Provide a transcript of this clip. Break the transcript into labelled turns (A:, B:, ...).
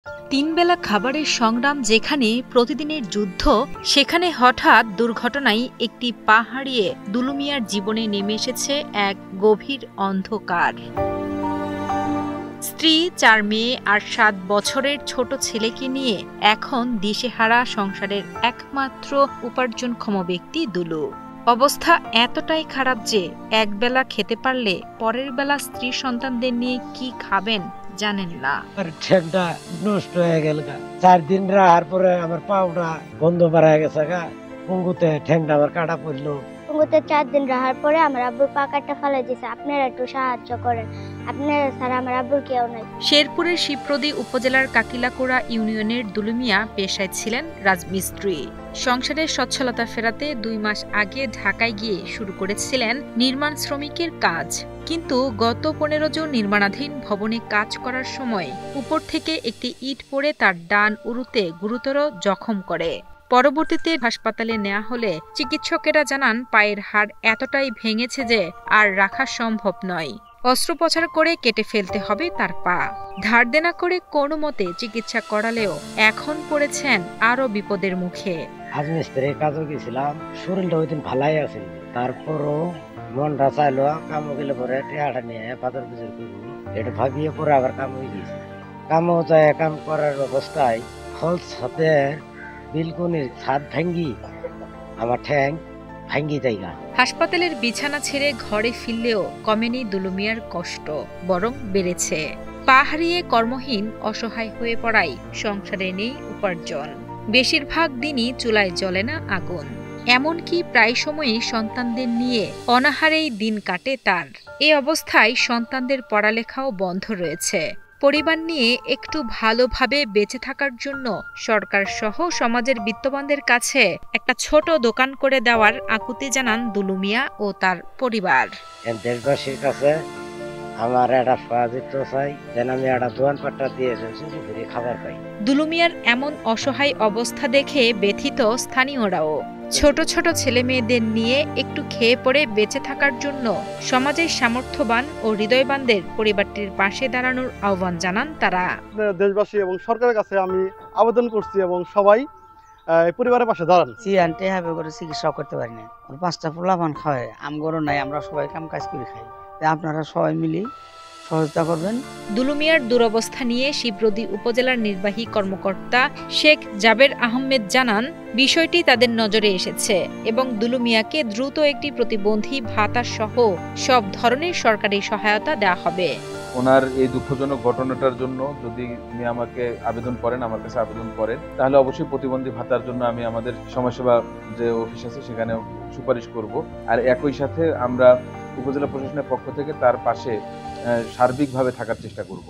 A: তিন বেলা খাবারের সংগ্রাম যেখানে প্রতিদিনের যুদ্ধ, সেখানে হঠাৎ দুর্ঘটনায় একটি পা হারিয়ে দুলু মিয়ার জীবনে নেমে এসেছে এক গভীর অন্ধকার। স্ত্রী, ৪ মেয়ে আর ৭ বছরের ছোট ছেলেকে নিয়ে এখন দিশেহারা সংসারের একমাত্র উপার্জনক্ষম ব্যক্তি দুলু। অবস্থা এতটাই খারাপ যে একবেলা খেতে পারলে পরের বেলা স্ত্রী সন্তানদের নিয়ে কি খাবেন জানেন না।
B: ঠ্যাংটা নষ্ট হয়ে গেল, ৪ দিন রাখার পরে আমার পাউটা বন্ধ হয়ে গেছে, পঙ্গুতে ঠ্যাংটা আমার কাটা পড়লো।
C: পঙ্গুতে ৪ দিন রাখার পরে আমার আব্বুর পা কাটটা ফেলে দিয়েছে। আপনারা একটু সাহায্য করেন, আপনারা ছাড়া আমার আব্বুর কেউ নাই।
A: শেরপুরের শিবপ্রদী উপজেলার কাকিলাকুড়া ইউনিয়নের দুলু মিয়া পেশায় ছিলেন রাজমিস্ত্রি। সংসারের সচ্ছলতা ফেরাতে ২ মাস আগে ঢাকায় গিয়ে শুরু করেছিলেন নির্মাণ শ্রমিকের কাজ। কিন্তু গত ১৫ জুন নির্মাণাধীন ভবনে কাজ করার সময় উপর থেকে একটি ইট পড়ে তার ডান উরুতে গুরুতর জখম করে। পরবর্তীতে হাসপাতালে নেওয়া হলে চিকিৎসকেরা জানান পায়ের হাড় এতটাই ভেঙেছে যে আর রাখা সম্ভব নয়। অস্ত্রোপচার করে কেটে ফেলতে হবে তার পা। ধার দেনা করে কোনো মতে চিকিৎসা করালেও এখন পড়েছেন আরো বিপদের মুখে।
B: রাজমিস্ত্রির কাজও গেছিলাম, শরীরটা ওই দিন ভালাই আছে, তারপরও মনটা চাইলো কাম গেলে পরে টেয়াটা নিয়ে পাথর পুজোর করবো, এটা ভাবিয়ে পরে আবার কাম হয়ে গেছে। কামও যায়, কাম করার অবস্থায় ফল ছাদে বিলকুনির ছাদ ভাঙ্গি আমার ঠ্যাং ভাঙ্গি জায়গা।
A: হাসপাতালের বিছানা ছেড়ে ঘরে ফিরলেও কমেনি দুলু মিয়ার কষ্ট, বরং বেড়েছে। পা হারিয়ে কর্মহীন অসহায় হয়ে পড়ায় সংসারে নেই উপার্জন। বেশিরভাগ দিনই চুলায় জ্বলে না আগুন। এমনকি প্রায় সময়ই সন্তানদের নিয়ে অনাহারেই দিন কাটে তার। এ অবস্থায় সন্তানদের পড়ালেখাও বন্ধ রয়েছে। পরিবার নিয়ে একটু ভালোভাবে বেঁচে থাকার জন্য সরকার সহ সমাজের বিত্তবানদের কাছে একটা ছোট দোকান করে দেওয়ার আকুতি জানান দুলু মিয়া ও তার পরিবার।
B: দেশবাসীর কাছে আমার একটা সাহায্য চাই, যেন আমি একটা দোকানপাটটা দিয়ে খাবার পাই।
A: দুলু মিয়ার এমন অসহায় অবস্থা দেখে ব্যথিত স্থানীয়রাও। ছোট ছোট ছেলে মেয়েদের নিয়ে একটু খেয়ে পড়ে বেঁচে থাকার জন্য সমাজের সামর্থ্যবান ও হৃদয়বানদের পরিবারটির পাশে দাঁড়ানোর আহ্বান জানান তারা।
D: দেশবাসী এবং সরকারের কাছে আমি আবেদন করছি এবং সবাই পরিবারের পাশে দাঁড়ান।
E: চিয়ানটে হবে করে চিকিৎসা করতে পারি না, 5টা পোলাপান খাওয়ায়, আমগরও নাই, আমরা সবাই কাম কাজ করে খাই। আপনারা সবাই মিলে সহযোগিতা করবেন।
A: দুলু মিয়ার দুরবস্থা নিয়ে শিবপ্রদী উপজেলার নির্বাহী কর্মকর্তা শেখ জাবের আহমেদ জানান, বিষয়টি তাদের নজরে এসেছে এবং দুলু মিয়াকে দ্রুত একটি প্রতিবন্ধী ভাতা সহ সব ধরনের সরকারি সহায়তা দেওয়া হবে।
F: ওনার এই দুঃখজনক ঘটনাটার জন্য যদি উনি আমাকে আবেদন করেন, আমার কাছে আবেদন করেন, তাহলে অবশ্যই প্রতিবন্ধী ভাতার জন্য আমি আমাদের সমাজসেবা যে অফিস আছে সেখানে সুপারিশ করব। আর একই সাথে আমরা উপজেলা প্রশাসনের পক্ষ থেকে তার পাশে সার্বিকভাবে থাকার চেষ্টা করব।